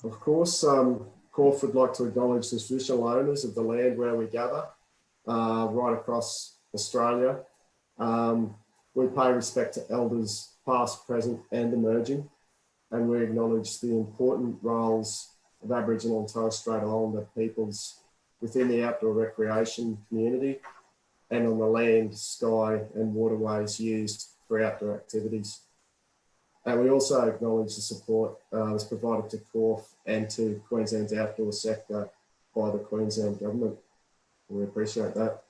Of course, Corf would like to acknowledge the traditional owners of the land where we gather, right across Australia. We pay respect to elders past, present and emerging, and we acknowledge the important roles of Aboriginal and Torres Strait Islander peoples within the outdoor recreation community and on the land, sky and waterways used for outdoor activities. And we also acknowledge the support that's provided to Corf and to Queensland's outdoor sector by the Queensland Government. We appreciate that.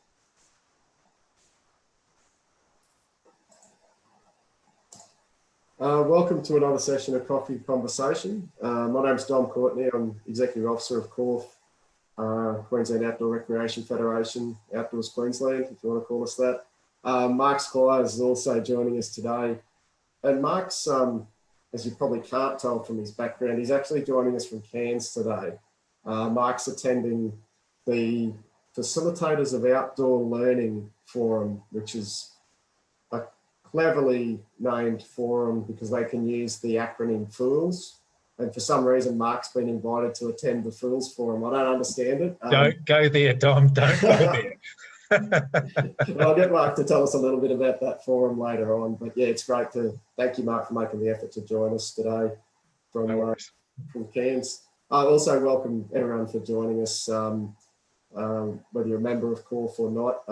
Welcome to another session of Coffee Conversation. My name's Dom Courtney. I'm Executive Officer of Corf, Queensland Outdoor Recreation Federation, Outdoors Queensland, if you want to call us that. Mark Squires is also joining us today. And Mark's, as you probably can't tell from his background, he's actually joining us from Cairns today. Mark's attending the Facilitators of Outdoor Learning Forum, which is a cleverly named forum because they can use the acronym FOOLS. And for some reason, Mark's been invited to attend the FOOLS Forum. I don't understand it. Don't go there, Dom, don't go there. Well, I'll get Mark to tell us a little bit about that forum later on. But yeah, it's great to thank you, Mark, for making the effort to join us today from Cairns. I also welcome everyone for joining us, whether you're a member of Corf or not.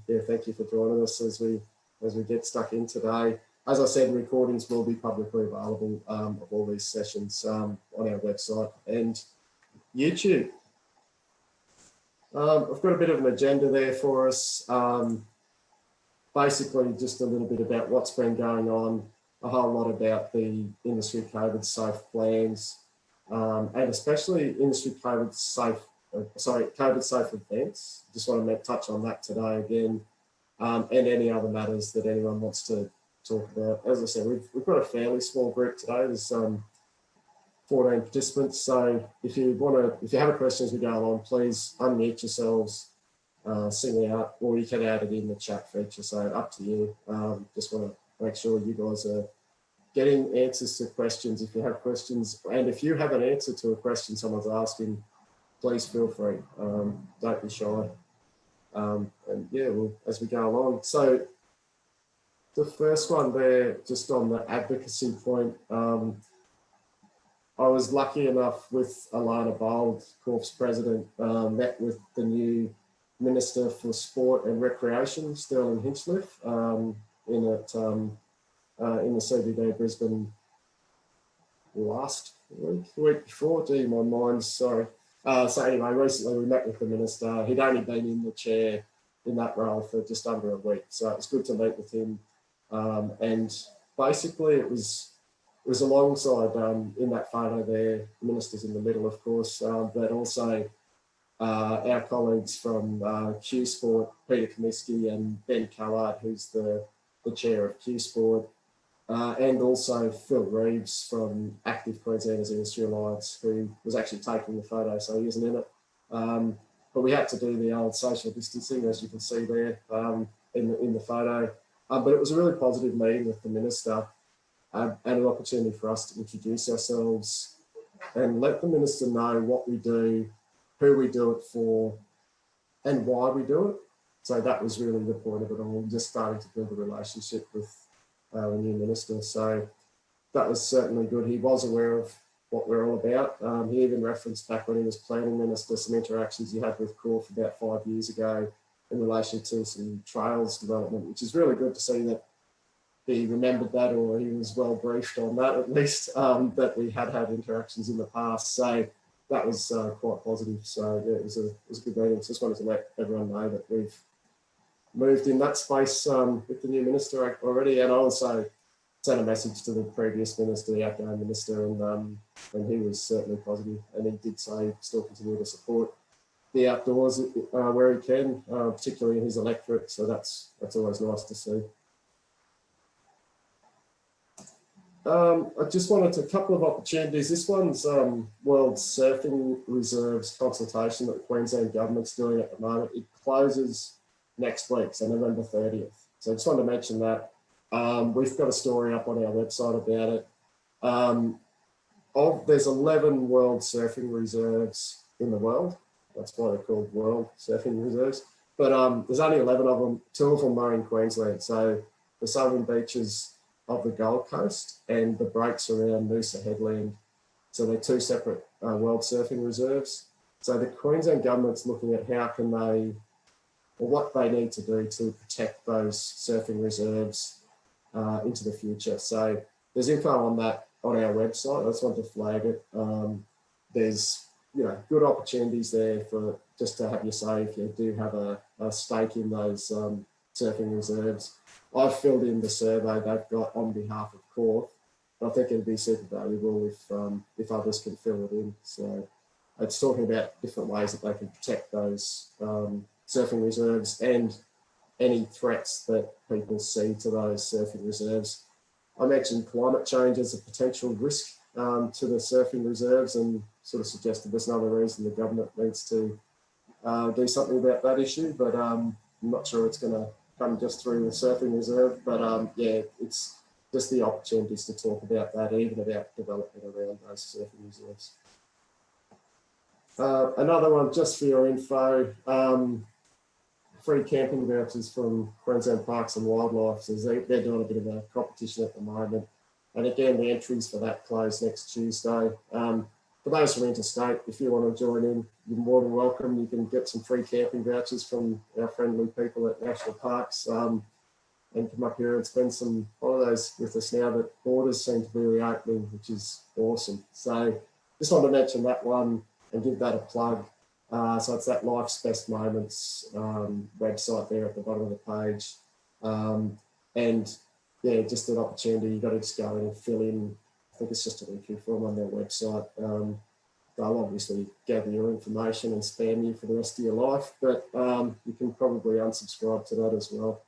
Yeah, thank you for joining us as we get stuck in today. As I said, recordings will be publicly available of all these sessions on our website and YouTube. I've got a bit of an agenda there for us. Basically, just a little bit about what's been going on, a whole lot about the industry COVID safe plans, and especially industry COVID safe events. Just want to touch on that today again, and any other matters that anyone wants to talk about. As I said, we've got a fairly small group today. There's 14 participants. So if you have a question as we go along, please unmute yourselves, sing out, or you can add it in the chat feature. So up to you. Just want to make sure you guys are getting answers to questions if you have questions. And if you have an answer to a question someone's asking, please feel free. Don't be shy. And yeah, as we go along. So the first one there, just on the advocacy point, I was lucky enough with Alana Bold, Corf's president, met with the new Minister for Sport and Recreation, Sterling Hinchliffe, in the CBD of Brisbane last week, the week before, gee, my mind's sorry. So anyway, recently we met with the Minister. He'd only been in the chair in that role for just under a week. So it was good to meet with him. And basically it was alongside, in that photo there, the Minister's in the middle, of course, but also our colleagues from Q Sport, Peter Comiskey and Ben Callard, who's the chair of Q Sport, and also Phil Reeves from Active Queenslanders Industry Alliance, who was actually taking the photo, so he isn't in it. But we had to do the old social distancing, as you can see there in the photo. But it was a really positive meeting with the Minister. And an opportunity for us to introduce ourselves and let the Minister know what we do, who we do it for, and why we do it. So that was really the point of it all, just starting to build a relationship with the new Minister. So that was certainly good. He was aware of what we're all about. He even referenced back when he was planning Minister some interactions he had with Corf about 5 years ago in relation to some trails development, which is really good to see that he remembered that, or he was well briefed on that at least, that we had interactions in the past. So that was quite positive. So yeah, it was a good meeting. So just wanted to let everyone know that we've moved in that space with the new Minister already. And I also sent a message to the previous Minister, the outgoing Minister, and he was certainly positive. And he did say he'd still continue to support the outdoors where he can, particularly in his electorate. So that's always nice to see. I just wanted a couple of opportunities. This one's World Surfing Reserves consultation that the Queensland Government's doing at the moment. It closes next week, so November 30th. So I just wanted to mention that. We've got a story up on our website about it. There's 11 world surfing reserves in the world. That's why they're called world surfing reserves. But there's only 11 of them. 2 of them are in Queensland. So the southern beaches of the Gold Coast and the breaks around Noosa Headland. So they're 2 separate world surfing reserves. So the Queensland government's looking at how can they, or what they need to do to protect those surfing reserves into the future. So there's info on that on our website. I just want to flag it. There's good opportunities there for just to have your say if you do have a stake in those surfing reserves. I've filled in the survey they've got on behalf of Corf. I think it'd be super valuable if others can fill it in. So it's talking about different ways that they can protect those surfing reserves and any threats that people see to those surfing reserves. I mentioned climate change as a potential risk to the surfing reserves and sort of suggested there's another reason the government needs to do something about that issue, but I'm not sure it's going to come just through the surfing reserve. But yeah, it's just the opportunities to talk about that, even about development around those surfing reserves. Another one, just for your info, free camping vouchers from Queensland Parks and Wildlife. So they're doing a bit of a competition at the moment. And again, the entries for that close next Tuesday. For those from interstate, if you want to join in, you're more than welcome. You can get some free camping vouchers from our friendly people at National Parks and come up here and spend some holidays with us now that borders seem to be reopening, which is awesome. So just wanted to mention that one and give that a plug. So it's that Life's Best Moments website there at the bottom of the page. And yeah, just an opportunity. You've got to just go in and fill in, I think it's just an entry form on their website. They'll obviously gather your information and spam you for the rest of your life, but you can probably unsubscribe to that as well.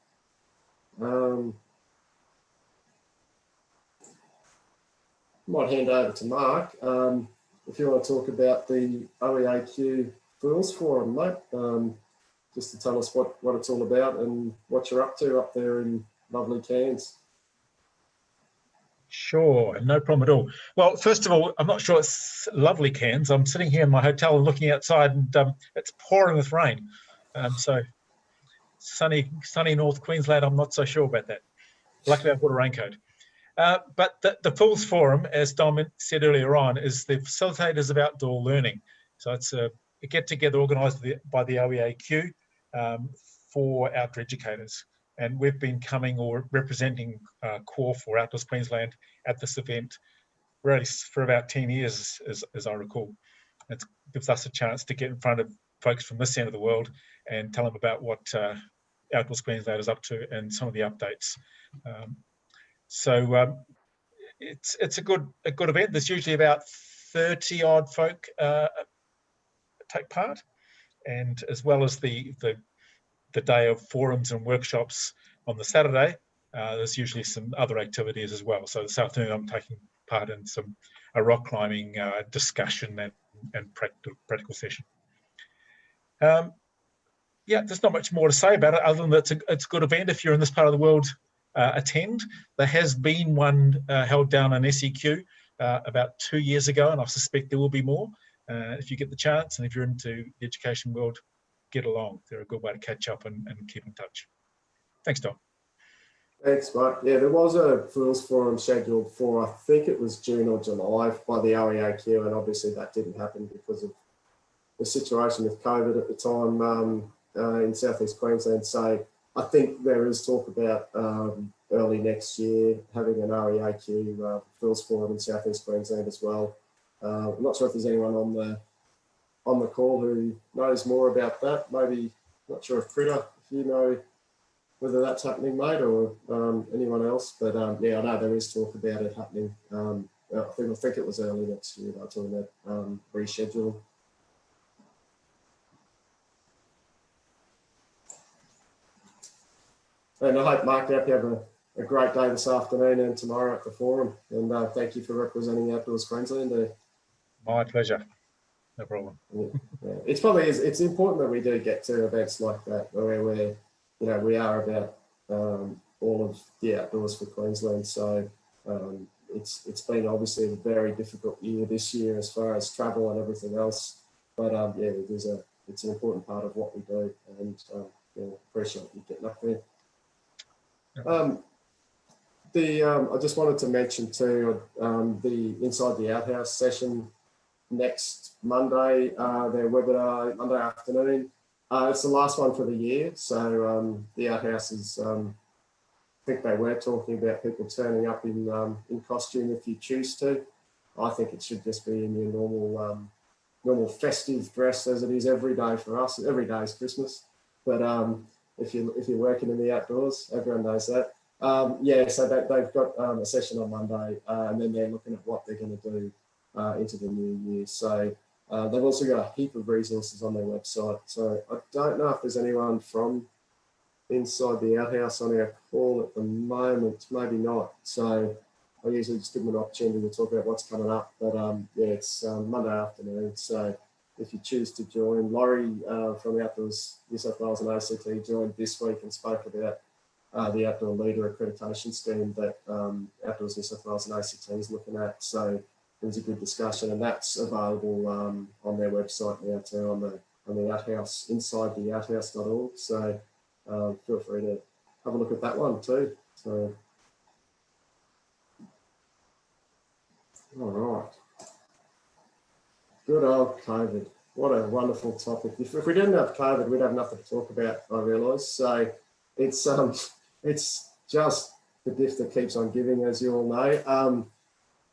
Might hand over to Mark. If you want to talk about the OEAQ Fools Forum, mate, just to tell us what it's all about and what you're up to up there in lovely Cairns. Sure, no problem at all. Well, first of all, I'm not sure it's lovely Cairns. I'm sitting here in my hotel and looking outside, and it's pouring with rain. So sunny North Queensland, I'm not so sure about that. Luckily, I've got a raincoat. But the Fools Forum, as Dom said earlier on, is the facilitators of outdoor learning. So it's a get-together organised by the OEAQ for outdoor educators. And we've been coming or representing Corf or Outdoors Queensland at this event really for about 10 years, as I recall. It gives us a chance to get in front of folks from this end of the world and tell them about what Outdoors Queensland is up to and some of the updates. So it's a good event. There's usually about 30 odd folk take part, and as well as the day of forums and workshops on the Saturday, there's usually some other activities as well. So this afternoon I'm taking part in a rock climbing discussion and practical session. Yeah, there's not much more to say about it other than that it's a good event. If you're in this part of the world, attend. There has been one held down in SEQ about 2 years ago, and I suspect there will be more. If you get the chance, and if you're into the education world, get along. They're a good way to catch up and keep in touch. Thanks, Tom. Thanks, Mark. Yeah, there was a Fools Forum scheduled for, I think it was June or July by the OEAQ, and obviously that didn't happen because of the situation with COVID at the time in Southeast Queensland. So I think there is talk about early next year having an OEAQ Fools Forum in Southeast Queensland as well. I'm not sure if there's anyone on the call who knows more about that. Maybe, not sure if Critter, if you know whether that's happening, mate, or anyone else. But yeah, I know there is talk about it happening. I think it was early next year. They're talking about rescheduling. And I hope, Mark, you have a great day this afternoon and tomorrow at the forum. And thank you for representing Outdoors Queensland there. My pleasure. No problem. Yeah. It's important that we do get to events like that where we are about all of the outdoors for Queensland. So it's been obviously a very difficult year this year as far as travel and everything else. But yeah, it's an important part of what we do, and yeah, appreciate you getting up there. I just wanted to mention too, the Inside the Outhouse session next Monday, their webinar Monday afternoon. It's the last one for the year, so the Outhouse is, I think they were talking about people turning up in costume if you choose to. I think it should just be in your normal festive dress as it is every day for us. Every day is Christmas, but if you're working in the outdoors, everyone knows that. Yeah, so they've got a session on Monday, and then they're looking at what they're going to do into the new year. So they've also got a heap of resources on their website. So I don't know if there's anyone from Inside the Outhouse on our call at the moment, maybe not. So I usually just give them an opportunity to talk about what's coming up. But yeah, it's Monday afternoon. So if you choose to join, Laurie from Outdoors New South Wales and ACT joined this week and spoke about the Outdoor Leader Accreditation Scheme that Outdoors New South Wales and ACT is looking at. So it was a good discussion, and that's available on their website now too, on the Outhouse, insidetheouthouse.org. So feel free to have a look at that one too. So, all right. Good old COVID. What a wonderful topic. If we didn't have COVID, we'd have nothing to talk about, I realise. So it's just the gift that keeps on giving, as you all know.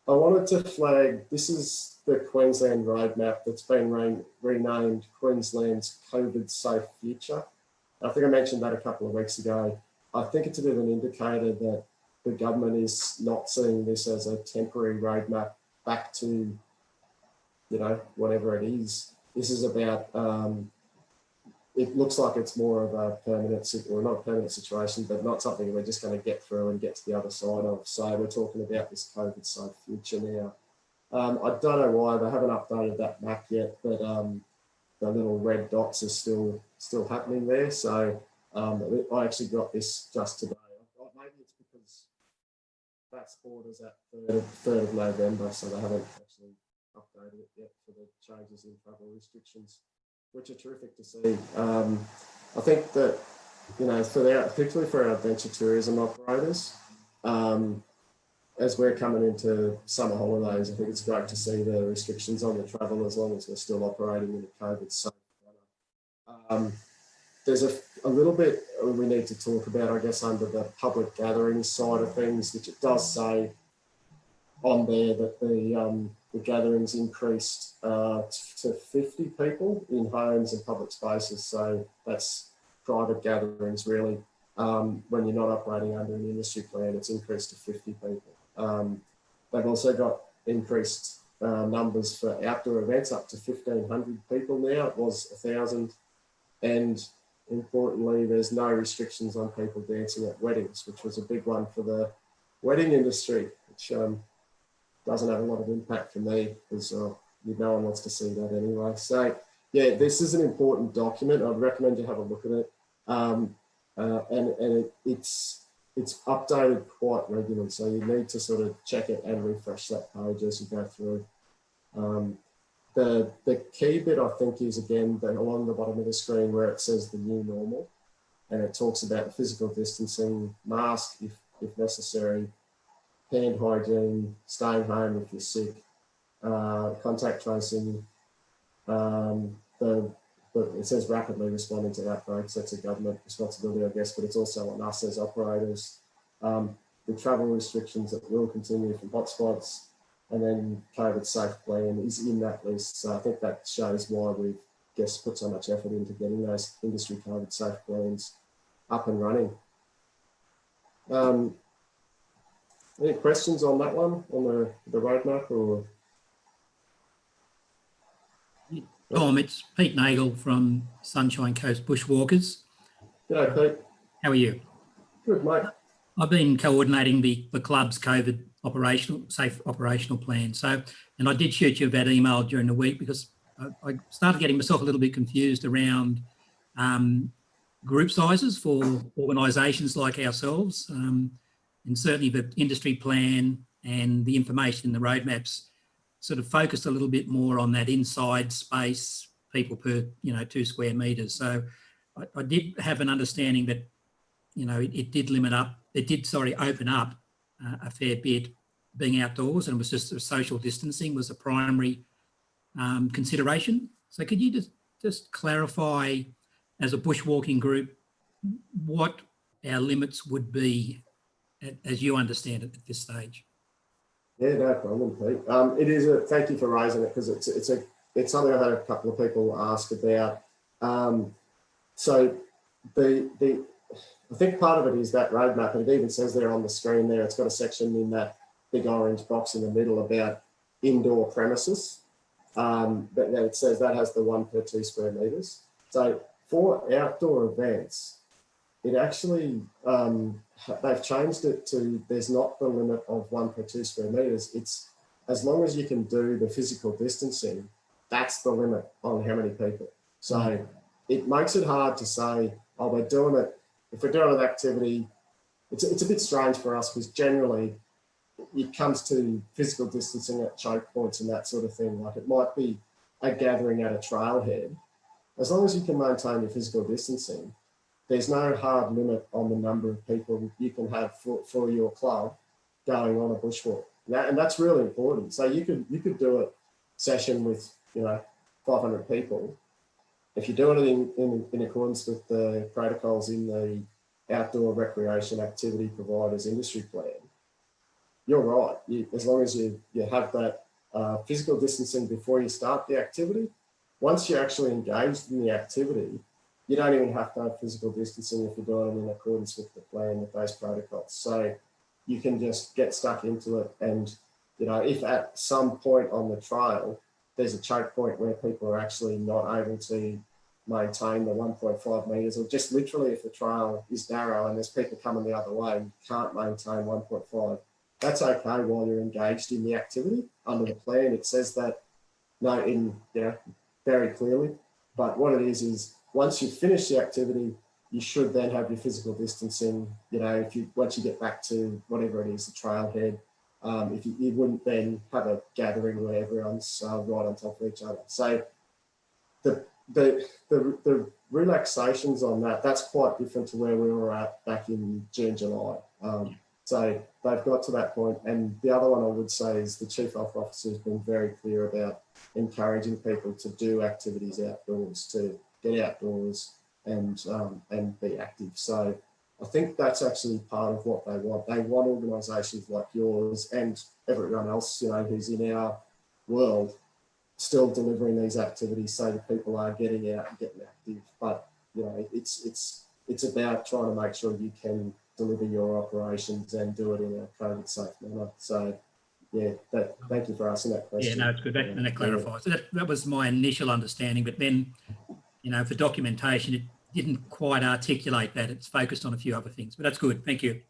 I wanted to flag, this is the Queensland roadmap that's been renamed Queensland's COVID Safe Future. I think I mentioned that a couple of weeks ago. I think it's a bit of an indicator that the government is not seeing this as a temporary roadmap back to, you know, whatever it is. This is about, it looks like it's more of a permanent, or not a permanent situation, but not something we're just going to get through and get to the other side of. So we're talking about this COVID safe future now. I don't know why they haven't updated that map yet, but the little red dots are still happening there. So I actually got this just today. Maybe it's because that's borders at 3rd of November, so they haven't actually updated it yet for the changes in travel restrictions, which are terrific to see. I think that, you know, particularly for our adventure tourism operators, as we're coming into summer holidays, I think it's great to see the restrictions on the travel as long as we're still operating in a COVID safe manner. There's a little bit we need to talk about, I guess, under the public gatherings side of things, which it does say on there that the gatherings increased to 50 people in homes and public spaces. So that's private gatherings really. When you're not operating under an industry plan, it's increased to 50 people. They've also got increased numbers for outdoor events up to 1,500 people now. It was 1,000. And importantly, there's no restrictions on people dancing at weddings, which was a big one for the wedding industry, which doesn't have a lot of impact for me because no one wants to see that anyway. So yeah, this is an important document. I'd recommend you have a look at it. And it's updated quite regularly, so you need to sort of check it and refresh that page as you go through. The key bit, I think, is again along the bottom of the screen where it says the new normal, and it talks about physical distancing, mask if necessary, hand hygiene, staying home if you're sick, contact tracing. It says rapidly responding to outbreaks. That's a government responsibility, I guess, but it's also on us as operators. The travel restrictions that will continue from hotspots, and then COVID safe plan is in that list. So I think that shows why we've put so much effort into getting those industry COVID safe plans up and running. Any questions on that one, on the roadmap? Or Tom, it's Pete Nagel from Sunshine Coast Bushwalkers. G'day, Pete. How are you? Good, mate. I've been coordinating the club's COVID safe operational plan. So, and I did shoot you that email during the week because I started getting myself a little bit confused around group sizes for organisations like ourselves, and certainly the industry plan and the information in the roadmaps sort of focused a little bit more on that inside space, people per, 2 square metres. So I did have an understanding that, it did open up a fair bit being outdoors, and it was just social distancing was a primary consideration. So could you just clarify, as a bushwalking group, what our limits would be as you understand it at this stage? Yeah, no problem, Pete. Thank you for raising it, because it's something I've had a couple of people ask about. So I think part of it is that roadmap, and it even says there on the screen there, it's got a section in that big orange box in the middle about indoor premises. But it says that has the 1 per 2 square metres. So for outdoor events, it actually, they've changed it to, there's not the limit of 1 per 2 square metres. It's as long as you can do the physical distancing, that's the limit on how many people. So it makes it hard to say, oh, we're doing it. If we're doing an activity, it's a bit strange for us, because generally it comes to physical distancing at choke points and that sort of thing. Like, it might be a gathering at a trailhead. As long as you can maintain your physical distancing, there's no hard limit on the number of people you can have for your club going on a bushwalk. And that's really important. So you could do a session with 500 people. If you're doing it in accordance with the protocols in the outdoor recreation activity providers industry plan, you're right. As long as you have that physical distancing before you start the activity, once you're actually engaged in the activity, you don't even have to have physical distancing if you're doing it in accordance with the plan, with those protocols. So you can just get stuck into it. And, if at some point on the trail, there's a choke point where people are actually not able to maintain the 1.5 metres, or just literally if the trail is narrow and there's people coming the other way and you can't maintain 1.5, that's okay while you're engaged in the activity. Under the plan, it says that very clearly. But what it is once you finish the activity, you should then have your physical distancing. Once you get back to whatever it is, the trailhead, if you wouldn't then have a gathering where everyone's right on top of each other. So the relaxations on that's quite different to where we were at back in June, July. So they've got to that point. And the other one I would say is the Chief Health Officer has been very clear about encouraging people to do activities outdoors, to get outdoors and be active. So I think that's actually part of what they want. They want organisations like yours and everyone else, who's in our world, still delivering these activities so that people are getting out and getting active. But it's about trying to make sure you can deliver your operations and do it in a COVID safe manner. So thank you for asking that question. Yeah, no, it's good. And that clarifies. So that was my initial understanding, but then, for documentation, it didn't quite articulate that. It's focused on a few other things, but that's good. Thank you.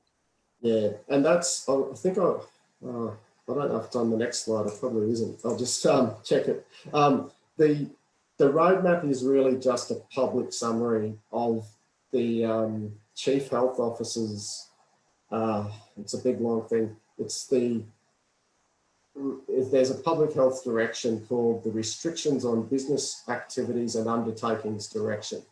Yeah, and that's, I think I don't know if it's on the next slide. It probably isn't. I'll just check it. The roadmap is really just a public summary of the Chief Health Officer's, it's a big long thing. There's a public health direction called the Restrictions on Business Activities and Undertakings Direction.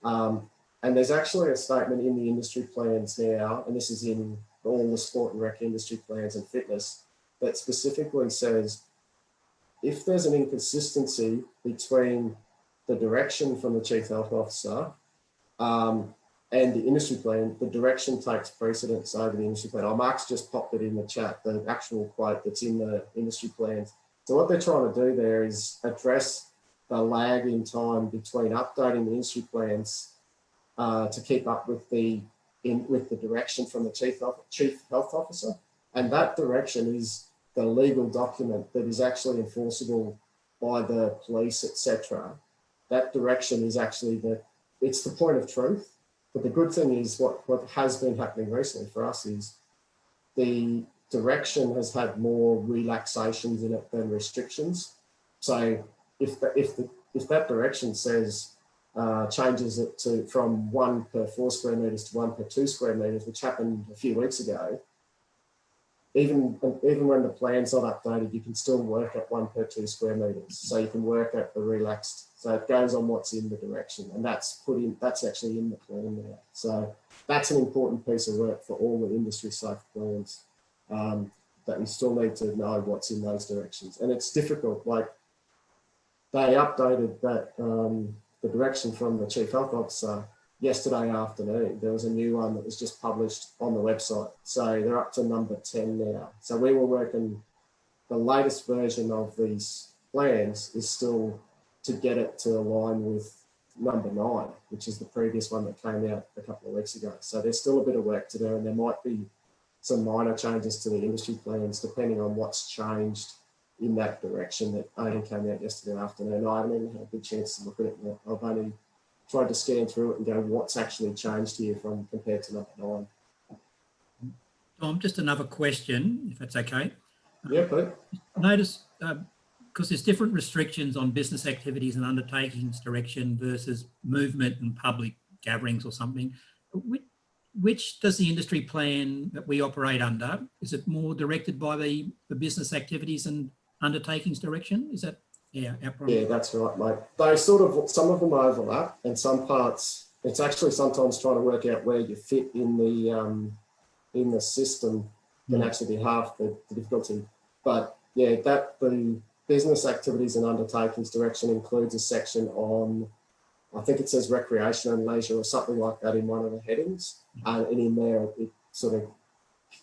And there's actually a statement in the industry plans now, and this is in all the sport and rec industry plans and fitness, that specifically says, if there's an inconsistency between the direction from the Chief Health Officer and the industry plan, the direction takes precedence over the industry plan. Mark's just popped it in the chat, the actual quote that's in the industry plans. So what they're trying to do there is address the lag in time between updating the industry plans to keep up with the direction from the Chief Health Officer. And that direction is the legal document that is actually enforceable by the police, etc. That direction is actually it's the point of truth. But the good thing is what has been happening recently for us is the direction has had more relaxations in it than restrictions. So if that direction says changes it from 1 per 4 square metres to 1 per 2 square metres, which happened a few weeks ago, even when the plan's not updated, you can still work at 1 per 2 square metres. So you can work at the relaxed. So it goes on what's in the direction, and that's actually in the plan now. So that's an important piece of work for all the industry safe plans, that we still need to know what's in those directions. And it's difficult. Like, they updated that the direction from the Chief Health Officer yesterday afternoon. There was a new one that was just published on the website. So they're up to number 10 now. So we were working, the latest version of these plans is still to get it to align with number 9, which is the previous one that came out a couple of weeks ago. So there's still a bit of work to do, and there might be some minor changes to the industry plans depending on what's changed in that direction that only came out yesterday afternoon. I haven't even had a good chance to look at it yet. I've only tried to scan through it and go, what's actually changed here from compared to number 9. Tom, just another question, if that's okay. Yeah, Pete. Notice, because there's different restrictions on business activities and undertakings direction versus movement and public gatherings or something. Which does the industry plan that we operate under? Is it more directed by the business activities and undertakings direction? Is that our problem? Yeah, that's right, mate. They sort of, some of them overlap, and some parts, it's actually sometimes trying to work out where you fit in the system can actually be half the difficulty. But yeah, that the business activities and undertakings direction includes a section on, I think it says recreation and leisure or something like that in one of the headings. And in there, it sort of,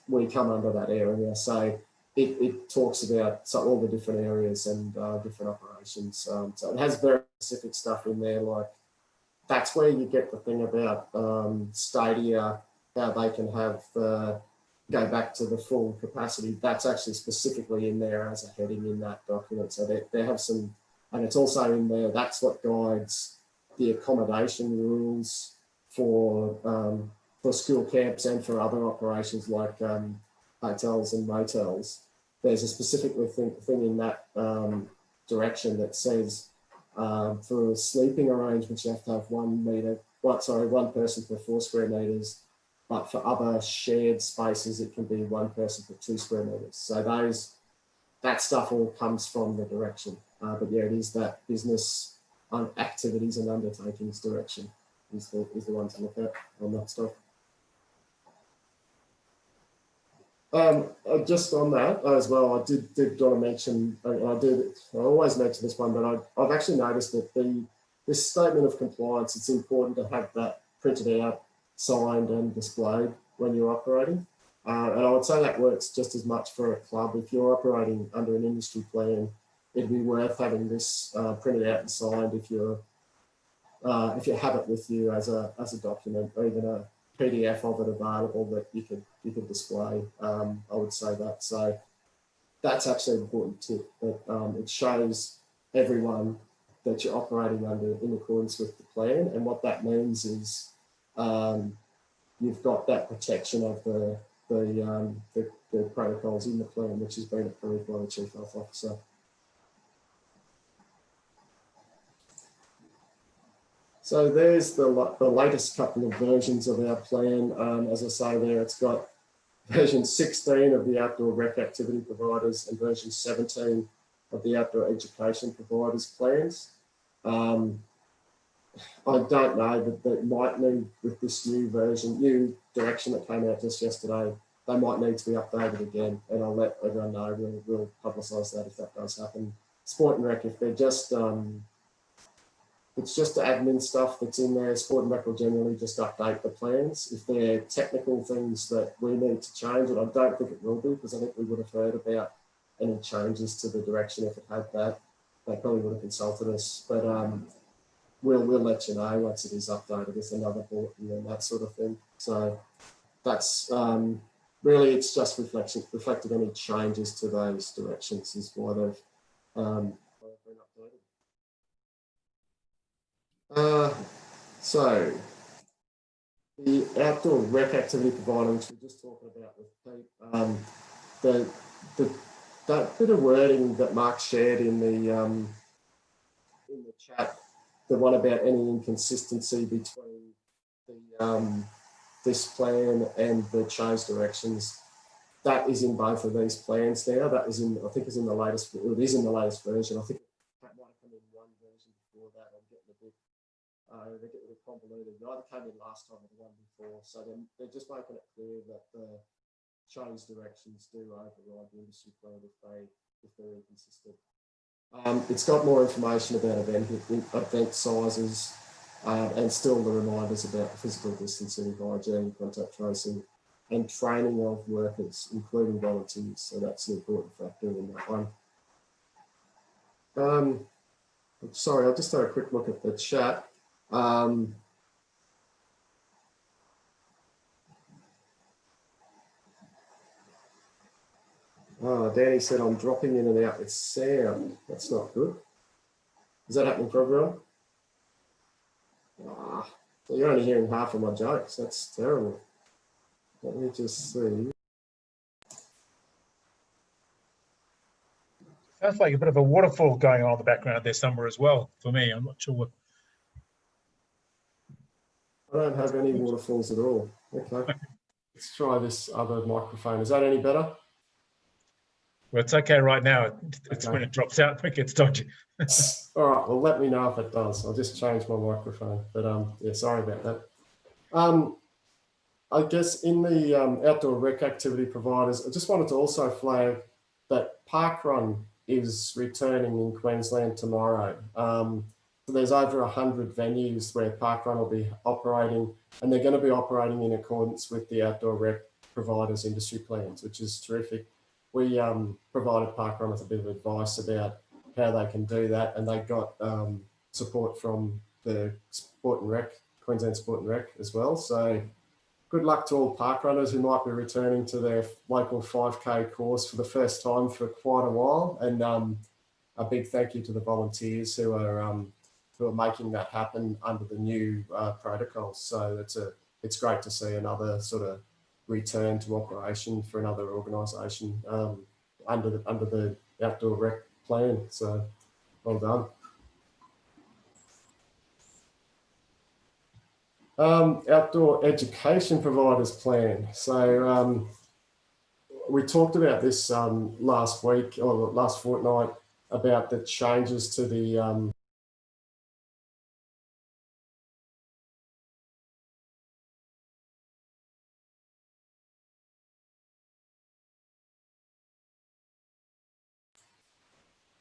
we come under that area. So it talks about all the different areas and different operations. So it has very specific stuff in there, like that's where you get the thing about stadia, how they can have go back to the full capacity. That's actually specifically in there as a heading in that document. So they have some, and it's also in there, that's what guides the accommodation rules for school camps and for other operations like hotels and motels. There's a specific thing in that direction that says for sleeping arrangements, you have to have 1 person per 4 square metres, but for other shared spaces, it can be 1 person per 2 square metres. So that stuff all comes from the direction. But yeah, it is that business activities and undertakings direction is the one to look at on that stuff. Just on that as well, I did want to mention, I always mention this one, but I've actually noticed that this statement of compliance, it's important to have that printed out, signed and displayed when you're operating. And I would say that works just as much for a club. If you're operating under an industry plan, it'd be worth having this printed out and signed if you have it with you as a document, or even a PDF of it available that you could display. I would say that. So that's actually an important tip, that it shows everyone that you're operating under in accordance with the plan. And what that means is you've got that protection of the protocols in the plan, which has been approved by the Chief Health Officer. So there's the latest couple of versions of our plan. As I say there, it's got version 16 of the outdoor rec activity providers and version 17 of the outdoor education providers plans. I don't know, but they might need, with this new version, new direction that came out just yesterday, they might need to be updated again, and I'll let everyone know. We'll publicise that if that does happen. Sport and rec, if they're just it's just the admin stuff that's in there. Sport and rec will generally just update the plans. If they're technical things that we need to change, and I don't think it will be, because I think we would have heard about any changes to the direction if it had that. They probably would have consulted us, but we'll let you know once it is updated with another bulletin and that sort of thing. So that's really, it's just reflected any changes to those directions is why they've been updated. So the outdoor rec activity provider, which we're just talking about with Pete, that bit of wording that Mark shared in the chat, the one about any inconsistency between the this plan and the chose directions, that is in both of these plans now. That is in, I think, is in the latest. It is in the latest version. I think that might have come in one version before that. I'm getting a bit, they're getting a bit convoluted. It either came in last time or the one before. So they're just making it clear that the change directions do override the industry plan if they're inconsistent. It's got more information about event sizes, and still the reminders about physical distancing, hygiene, contact tracing, and training of workers, including volunteers. So that's an important factor in that one. Sorry, I'll just have a quick look at the chat. Danny said, I'm dropping in and out with sound. That's not good. Is that happening for everyone? So you're only hearing half of my jokes. That's terrible. Let me just see. Sounds like a bit of a waterfall going on in the background there somewhere as well for me. I'm not sure what. I don't have any waterfalls at all. Okay. Let's try this other microphone. Is that any better? Well, it's okay right now. It's Okay. when it drops out, it gets dodgy. All right. Well, let me know if it does. I'll just change my microphone. But yeah, sorry about that. I guess in the outdoor rec activity providers, I just wanted to also flag that Parkrun is returning in Queensland tomorrow. So there's over 100 venues where Parkrun will be operating, and they're going to be operating in accordance with the outdoor rec providers industry plans, which is terrific. We provided Parkrun with a bit of advice about how they can do that, and they got support from the Sport and Rec, Queensland Sport and Rec as well. So good luck to all parkrunners who might be returning to their local 5K course for the first time for quite a while, and a big thank you to the volunteers who are making that happen under the new protocols. So it's great to see another sort of return to operation for another organisation under the outdoor rec plan. So well done. Outdoor education providers plan. So we talked about this last week or last fortnight about the changes to the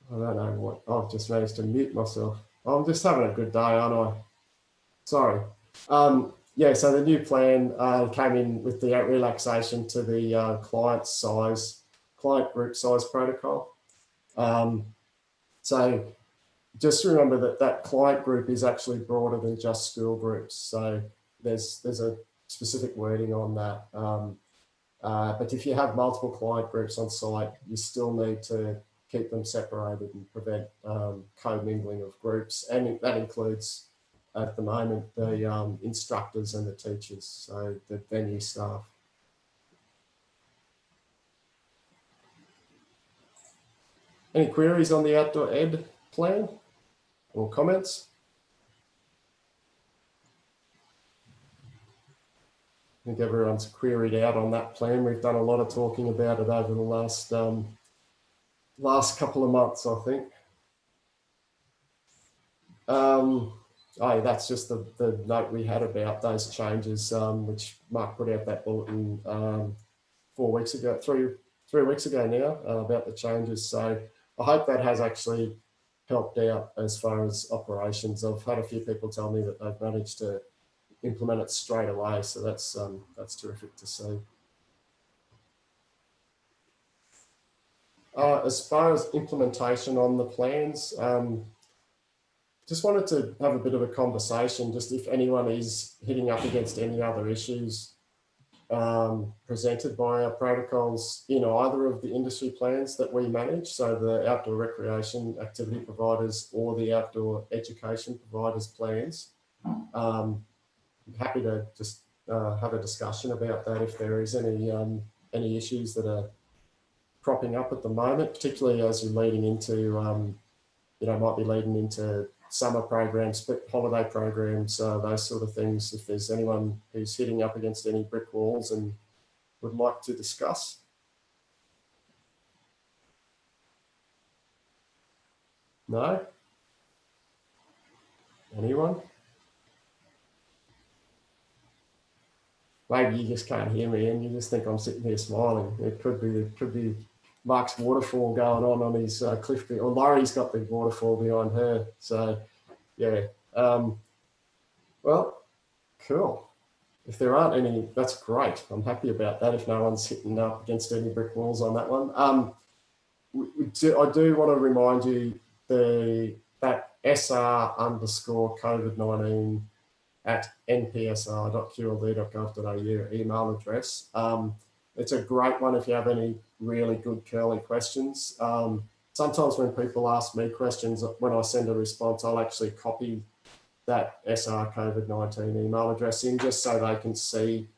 I don't know what, I've just managed to mute myself. I'm just having a good day, aren't I? Sorry. Yeah, so the new plan came in with the relaxation to the client group size protocol. So just remember that client group is actually broader than just school groups. So there's a specific wording on that. But if you have multiple client groups on site, you still need to keep them separated and prevent co-mingling of groups. And that includes, at the moment, the instructors and the teachers, so the venue staff. Any queries on the outdoor ed plan or comments? I think everyone's queried out on that plan. We've done a lot of talking about it over the last couple of months, I think. That's just the note we had about those changes, which Mark put out that bulletin 4 weeks ago, three weeks ago now, about the changes. So I hope that has actually helped out as far as operations. I've had a few people tell me that they've managed to implement it straight away. So that's terrific to see. As far as implementation on the plans, just wanted to have a bit of a conversation, just if anyone is hitting up against any other issues presented by our protocols in either of the industry plans that we manage, so the outdoor recreation activity providers or the outdoor education providers plans. I'm happy to just have a discussion about that if there is any issues that are cropping up at the moment, particularly as you're leading into, might be leading into summer programs, holiday programs, those sort of things. If there's anyone who's hitting up against any brick walls and would like to discuss. No? Anyone? Maybe you just can't hear me and you just think I'm sitting here smiling. It could be Mark's waterfall going on his cliff, or Laurie's got the waterfall behind her. So, yeah. Well, cool. If there aren't any, that's great. I'm happy about that. If no one's hitting up against any brick walls on that one. I do want to remind you that SR_COVID-19 at npsr.qld.gov.au email address. It's a great one if you have any really good curly questions. Sometimes when people ask me questions, when I send a response, I'll actually copy that SR COVID-19 email address in just so they can see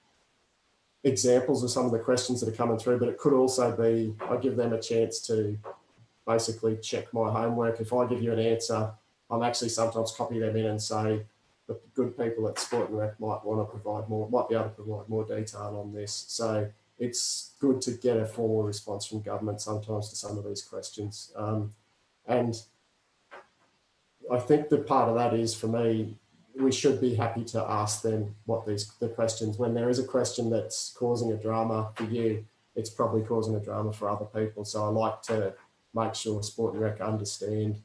examples of some of the questions that are coming through. But it could also be, I give them a chance to basically check my homework. If I give you an answer, I'm actually sometimes copy them in and say, the good people at Sport and Rec might want to provide more, might be able to provide more detail on this. So it's good to get a formal response from government sometimes to some of these questions. And I think the part of that is, for me, we should be happy to ask them what the questions, when there is a question that's causing a drama for you, it's probably causing a drama for other people. So I like to make sure Sport and Rec understand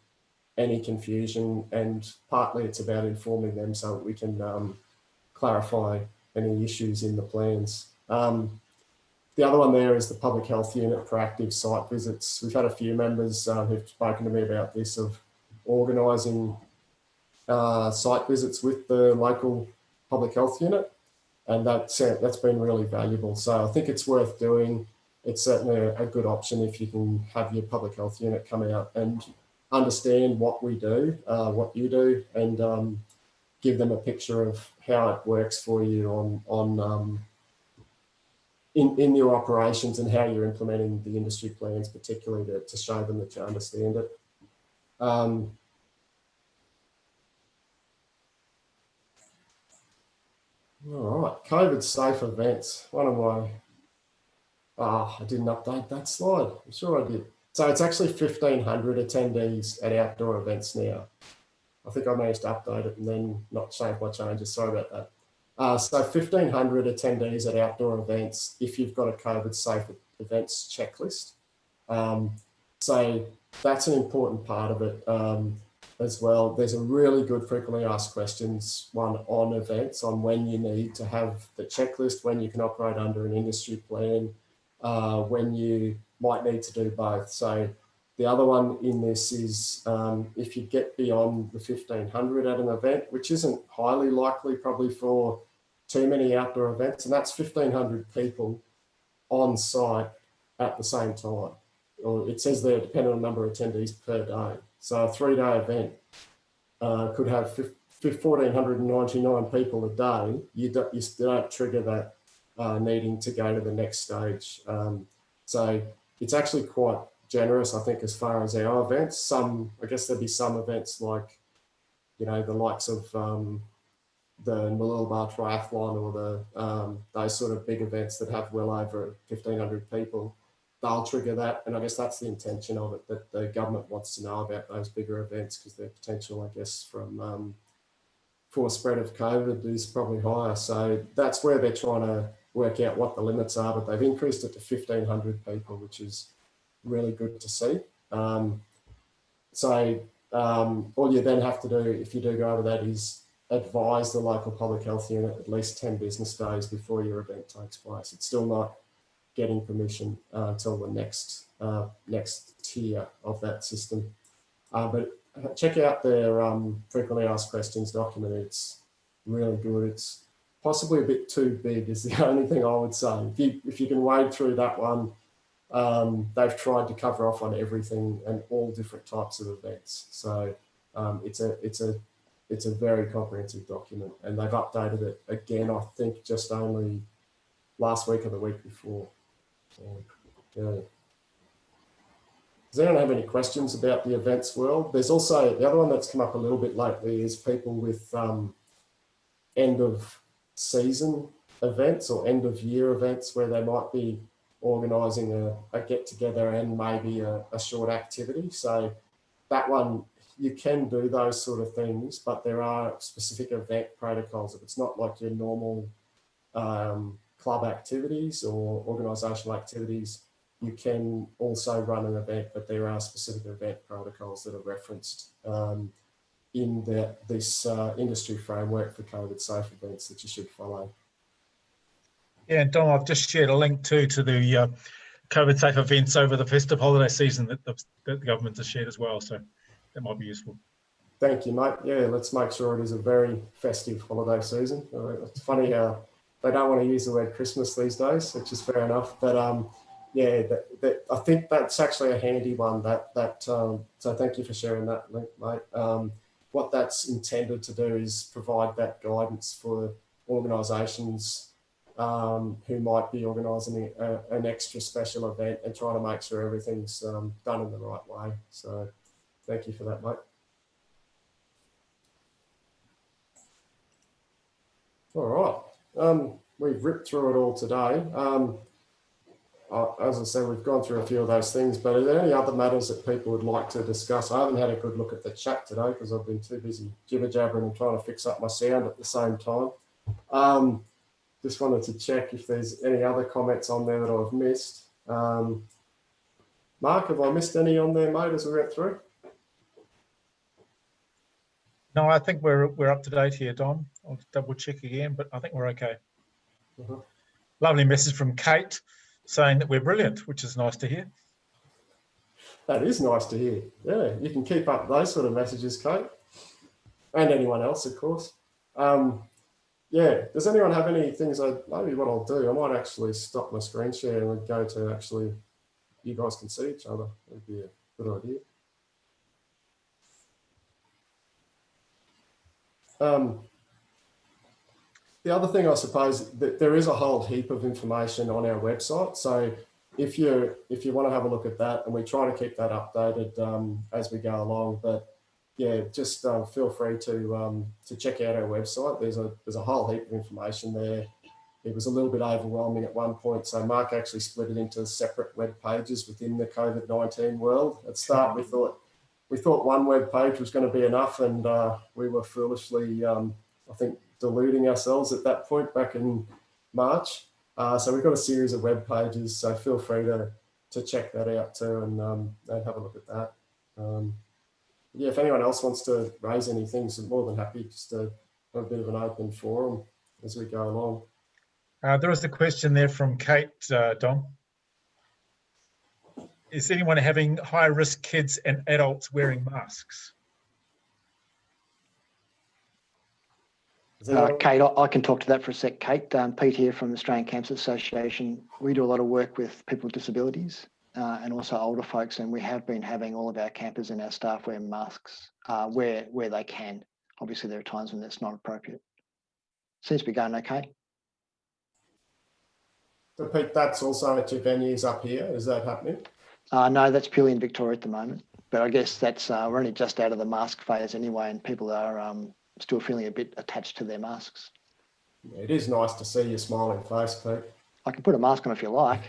any confusion, and partly it's about informing them so that we can clarify any issues in the plans. The other one there is the public health unit proactive site visits. We've had a few members who've spoken to me about this, of organising site visits with the local public health unit, and that's been really valuable. So I think it's worth doing. It's certainly a good option if you can have your public health unit come out and understand what we do, what you do, and give them a picture of how it works for you in your operations and how you're implementing the industry plans, particularly to show them that you understand it. All right, COVID safe events. One of my, I didn't update that slide. I'm sure I did. So it's actually 1,500 attendees at outdoor events now. I think I managed to update it and then not save my changes. Sorry about that. So 1,500 attendees at outdoor events if you've got a COVID safe events checklist. So that's an important part of it as well. There's a really good frequently asked questions one on events, on when you need to have the checklist, when you can operate under an industry plan, when you might need to do both. So the other one in this is if you get beyond the 1,500 at an event, which isn't highly likely probably for too many outdoor events, and that's 1,500 people on site at the same time. Or it says there, depending on the number of attendees per day. So a 3-day event could have 1,499 people a day. You don't trigger that needing to go to the next stage. So it's actually quite generous, I think, as far as our events. I guess there'd be some events like, the likes of the Mooloolaba Triathlon, or those sort of big events that have well over 1,500 people. They'll trigger that, and I guess that's the intention of it, that the government wants to know about those bigger events, because their potential, I guess, for spread of COVID is probably higher. So that's where they're trying to work out what the limits are, but they've increased it to 1,500 people, which is really good to see. All you then have to do, if you do go over that, is advise the local public health unit at least 10 business days before your event takes place. It's still not getting permission until the next tier of that system. But check out their frequently asked questions document. It's really good. It's possibly a bit too big, is the only thing I would say. If you can wade through that one, they've tried to cover off on everything and all different types of events. So it's a very comprehensive document, and they've updated it again, I think, just only last week or the week before. Yeah. Does anyone have any questions about the events world? There's also the other one that's come up a little bit lately is people with end of season events or end of year events, where they might be organising a get together and maybe a short activity. So that one you can do those sort of things, but there are specific event protocols. If it's not like your normal club activities or organisational activities, you can also run an event, but there are specific event protocols that are referenced in this industry framework for COVID safe events that you should follow. Yeah, and Dom, I've just shared a link to the COVID safe events over the festive holiday season that the government has shared as well. So that might be useful. Thank you, mate. Yeah, let's make sure it is a very festive holiday season. It's funny how they don't want to use the word Christmas these days, which is fair enough. But yeah, I think that's actually a handy one. So thank you for sharing that link, mate. What that's intended to do is provide that guidance for organisations who might be organising an extra special event and trying to make sure everything's done in the right way. So thank you for that, mate. All right, we've ripped through it all today. As I said, we've gone through a few of those things, but are there any other matters that people would like to discuss? I haven't had a good look at the chat today because I've been too busy jibber-jabbering and trying to fix up my sound at the same time. Just wanted to check if there's any other comments on there that I've missed. Mark, have I missed any on there, mate, as we went through? No, I think we're up to date here, Dom. I'll double check again, but I think we're okay. Lovely message from Kate saying that we're brilliant, which is nice to hear. That is nice to hear. Yeah, you can keep up those sort of messages, Kate, and anyone else, of course. Yeah, does anyone have any things? Maybe what I'll do, I might actually stop my screen share and go to actually, you guys can see each other. That'd be a good idea. The other thing, I suppose, that there is a whole heap of information on our website. So if you want to have a look at that, and we try to keep that updated as we go along, but yeah, just feel free to check out our website. There's a whole heap of information there. It was a little bit overwhelming at one point, so Mark actually split it into separate web pages within the COVID-19 world. At the start, we thought one web page was going to be enough, and we were foolishly, I think, deluding ourselves at that point back in March. So we've got a series of web pages, so feel free to check that out too and have a look at that. Yeah, if anyone else wants to raise anything, I'm more than happy just to have a bit of an open forum as we go along. There was a question there from Kate, Dom. Is anyone having high-risk kids and adults wearing masks? Kate, I can talk to that for a sec, Kate. Pete here from the Australian Cancer Association. We do a lot of work with people with disabilities and also older folks, and we have been having all of our campers and our staff wear masks where they can. Obviously, there are times when that's not appropriate. Seems to be going okay. So Pete, that's also at your venues up here. Is that happening? No, that's purely in Victoria at the moment. But I guess that's we're only just out of the mask phase anyway, and people are still feeling a bit attached to their masks. It is nice to see your smiling face, Pete. I can put a mask on if you like.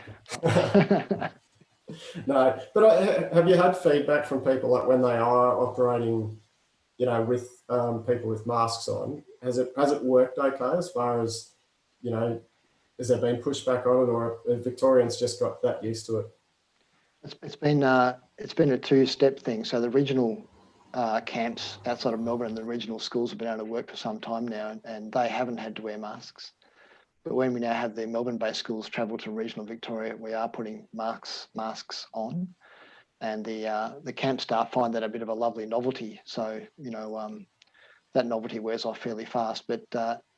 No, but have you had feedback from people like when they are operating, you know, with people with masks on? Has it worked okay as far as, you know, has there been pushback on it, or have Victorians just got that used to it? It's been a two-step thing. So the regional camps outside of Melbourne and the regional schools have been able to work for some time now, and they haven't had to wear masks. But when we now have the Melbourne-based schools travel to regional Victoria, we are putting masks on, and the camp staff find that a bit of a lovely novelty. So you know that novelty wears off fairly fast, but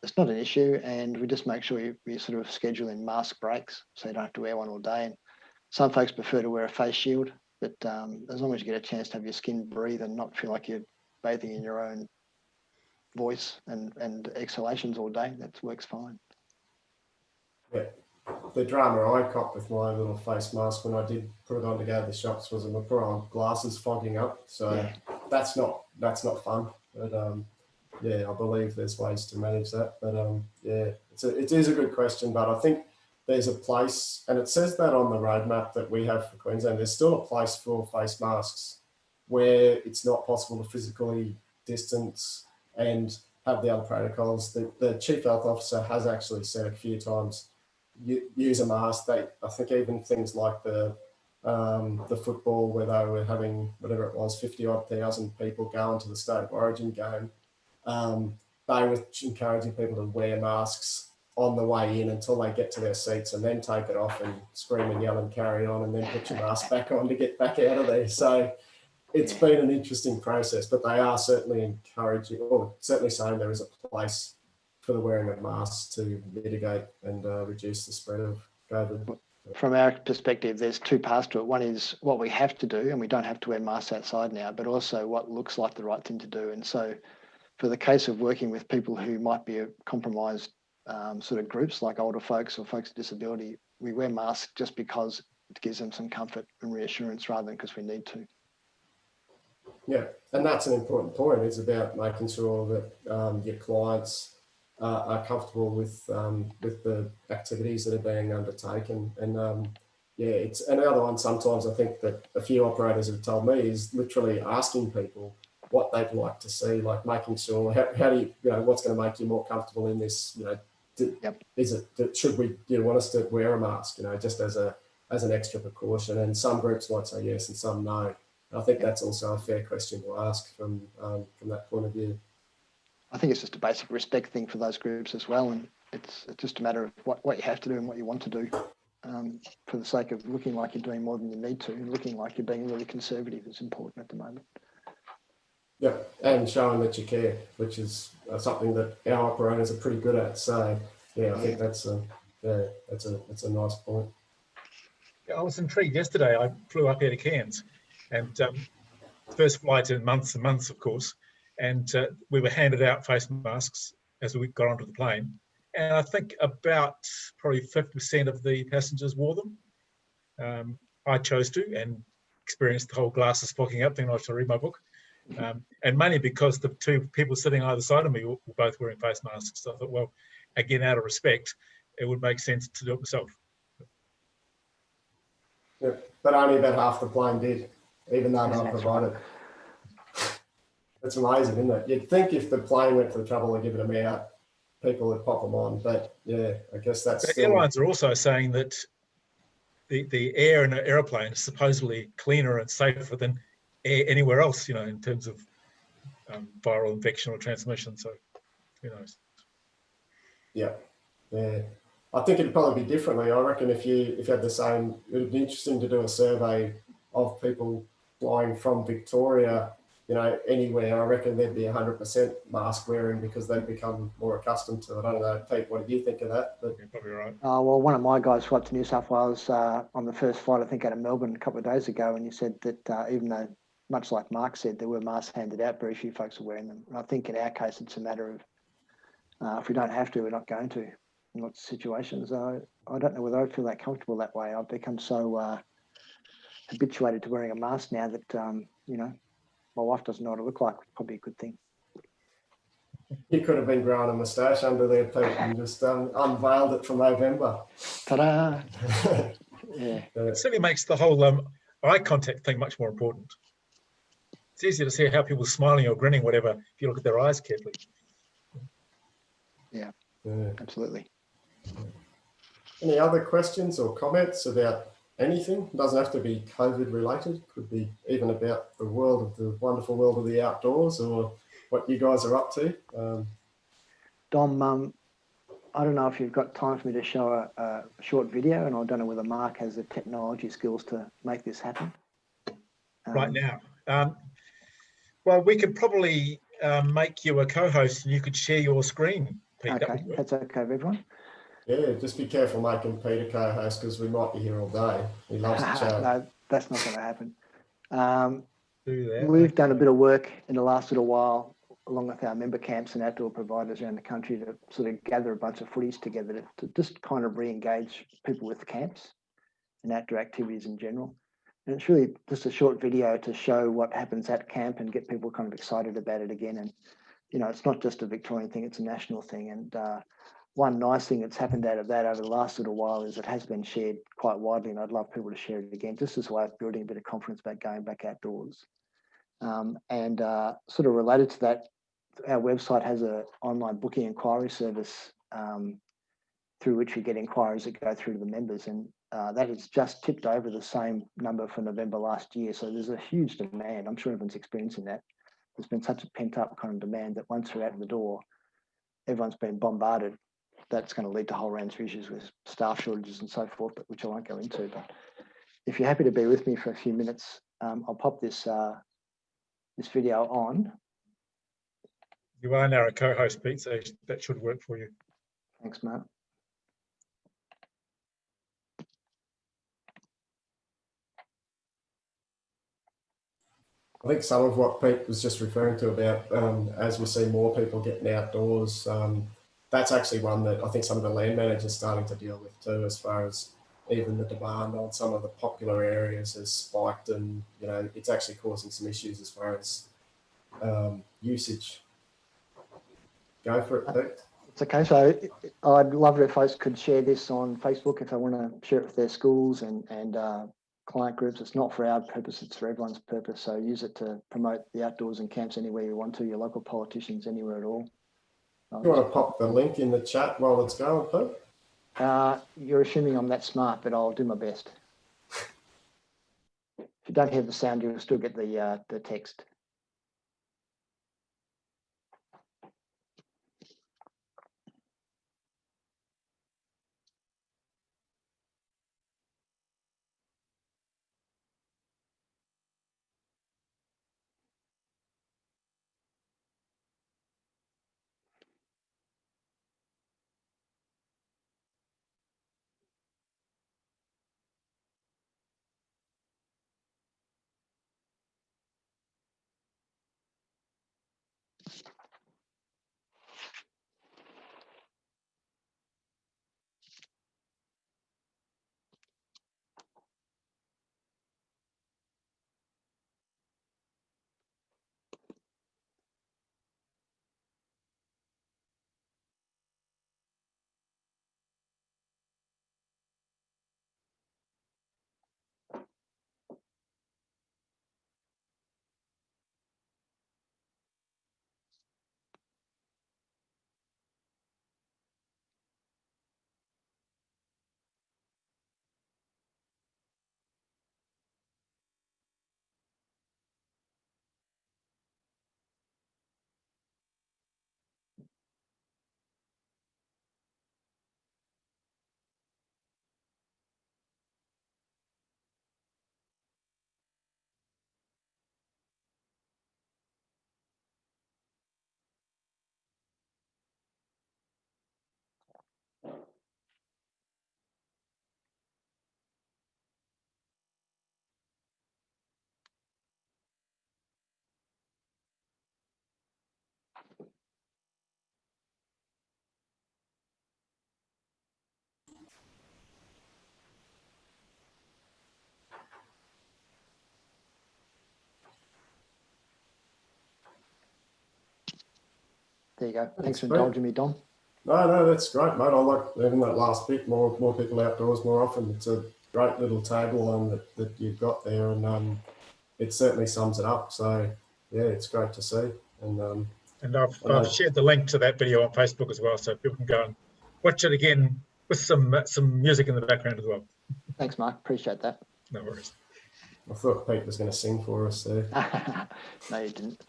it's not an issue, and we just make sure you sort of schedule in mask breaks so you don't have to wear one all day. And some folks prefer to wear a face shield, but as long as you get a chance to have your skin breathe and not feel like you're bathing in your own voice and exhalations all day, that works fine. Yeah. The drama I copped with my little face mask when I did put it on to go to the shops was I put on glasses fogging up. So yeah. That's not fun. But yeah, I believe there's ways to manage that. But yeah, it is a good question, but I think there's a place, and it says that on the roadmap that we have for Queensland, there's still a place for face masks where it's not possible to physically distance and have the other protocols, the Chief Health Officer has actually said a few times, use a mask. I think even things like the football where they were having, whatever it was, 50-odd thousand people going to the State of Origin game, they were encouraging people to wear masks on the way in until they get to their seats and then take it off and scream and yell and carry on and then put your mask back on to get back out of there. So it's been an interesting process, but they are certainly encouraging, or certainly saying there is a place for the wearing of masks to mitigate and reduce the spread of COVID. From our perspective, there's two parts to it. One is what we have to do, and we don't have to wear masks outside now, but also what looks like the right thing to do. And so for the case of working with people who might be a compromised sort of groups like older folks or folks with disability, we wear masks just because it gives them some comfort and reassurance rather than because we need to. Yeah, and that's an important point. It's about making sure that your clients are comfortable with the activities that are being undertaken. And yeah, it's another one. Sometimes I think that a few operators have told me is literally asking people what they'd like to see, like making sure how do you know what's going to make you more comfortable in this. You know, is it should we want us to wear a mask? You know, just as an extra precaution. And some groups might say yes, and some no. I think that's also a fair question to ask from that point of view. I think it's just a basic respect thing for those groups as well, and it's just a matter of what you have to do and what you want to do for the sake of looking like you're doing more than you need to, and looking like you're being really conservative is important at the moment. Yeah, and showing that you care, which is something that our operators are pretty good at. So yeah, I think that's a nice point. I was intrigued yesterday. I flew up here to Cairns, and first flight in months and months, of course, and we were handed out face masks as we got onto the plane, and I think about probably 50% of the passengers wore them. I chose to and experienced the whole glasses fogging up thing. I should read my book, and mainly because the two people sitting either side of me were both wearing face masks. So I thought, well, again, out of respect, it would make sense to do it myself. Yeah, but only about half the plane did, even though they were provided. Right. It's amazing, isn't it? You'd think if the plane went to the trouble of giving them out, people would pop them on. But yeah, I guess that's still... Airlines are also saying that the air in an aeroplane is supposedly cleaner and safer than air anywhere else, you know, in terms of viral infection or transmission. So who knows? Yeah. I think it'd probably be differently. I reckon if you had the same, it'd be interesting to do a survey of people flying from Victoria, you know, anywhere. I reckon there'd be 100% mask wearing because they'd become more accustomed to it. I don't know, Pete, what do you think of that? But you're probably right. Well, one of my guys flew up to New South Wales on the first flight, I think, out of Melbourne a couple of days ago, and he said that even though, much like Mark said, there were masks handed out, very few folks are wearing them. And I think in our case, it's a matter of if we don't have to, we're not going to. In lots of situations, I don't know whether I feel that comfortable that way. I've become so habituated to wearing a mask now that you know, my wife doesn't know what I look like. Probably a good thing. You could have been growing a moustache under there, Pete, and just unveiled it for November. Ta-da! Yeah. It certainly makes the whole eye contact thing much more important. It's easier to see how people are smiling or grinning, whatever, if you look at their eyes carefully. Yeah. Absolutely. Any other questions or comments about anything? It doesn't have to be COVID related. It could be even about the wonderful world of the outdoors or what you guys are up to. Dom, I don't know if you've got time for me to show a short video, and I don't know whether Mark has the technology skills to make this happen. Right now. Well, we could probably make you a co-host and you could share your screen, Pete. Okay, that's okay with everyone. Yeah, just be careful making Peter co-host because we might be here all day. He loves to chat. No, that's not going to happen. We've done a bit of work in the last little while, along with our member camps and outdoor providers around the country, to sort of gather a bunch of footage together to just kind of re-engage people with camps and outdoor activities in general. And it's really just a short video to show what happens at camp and get people kind of excited about it again. And, you know, it's not just a Victorian thing, it's a national thing. And one nice thing that's happened out of that over the last little while is it has been shared quite widely, and I'd love people to share it again, just as a way of building a bit of confidence about going back outdoors. And sort of related to that, our website has an online booking inquiry service through which we get inquiries that go through to the members, and that has just tipped over the same number for November last year. So there's a huge demand. I'm sure everyone's experiencing that. There's been such a pent-up kind of demand that once we're out the door, everyone's been bombarded. That's going to lead to whole range of issues with staff shortages and so forth, but which I won't go into. But if you're happy to be with me for a few minutes, I'll pop this this video on. You are now a co-host, Pete, so that should work for you. Thanks, Mark. I think some of what Pete was just referring to about as we see more people getting outdoors, that's actually one that I think some of the land managers are starting to deal with too, as far as even the demand on some of the popular areas has spiked, and you know it's actually causing some issues as far as usage. Go for it, Pete. It's okay. So I'd love it if folks could share this on Facebook if they want to share it with their schools and client groups. It's not for our purpose, it's for everyone's purpose. So use it to promote the outdoors and camps anywhere you want to, your local politicians, anywhere at all. You want to pop the link in the chat while it's going, Pete? You're assuming I'm that smart, but I'll do my best. If you don't hear the sound, you'll still get the text. There you go. Thanks for indulging me, Dom. No, that's great, mate. I like having that last bit, more people outdoors more often. It's a great little table that you've got there, and it certainly sums it up. So, yeah, it's great to see. And I've shared the link to that video on Facebook as well, so people can go and watch it again with some music in the background as well. Thanks, Mark. Appreciate that. No worries. I thought Pete was going to sing for us there. No, you didn't.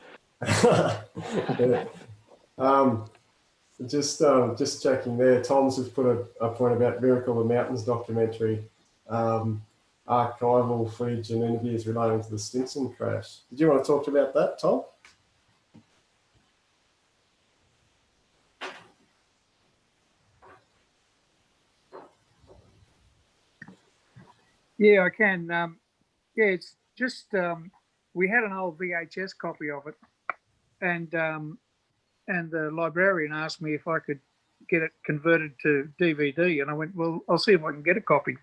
Yeah. Just checking there. Tom's just put a point about Miracle of Mountains documentary, archival footage and interviews relating to the Stimson crash. Did you want to talk about that, Tom? Yeah, I can. Yeah, it's just we had an old VHS copy of it, and the librarian asked me if I could get it converted to DVD, and I went, well, I'll see if I can get a copy.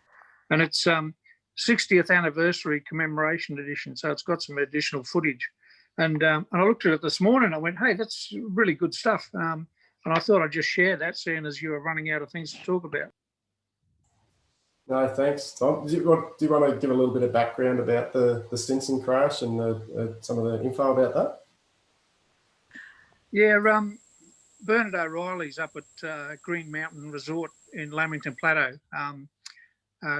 And it's 60th anniversary commemoration edition, so it's got some additional footage. And I looked at it this morning. I went, hey, that's really good stuff. And I thought I'd just share that, seeing as you were running out of things to talk about. No, thanks, Tom. Do you want to give a little bit of background about the Stinson crash and some of the info about that? Yeah, Bernard O'Reilly's up at Green Mountain Resort in Lamington Plateau.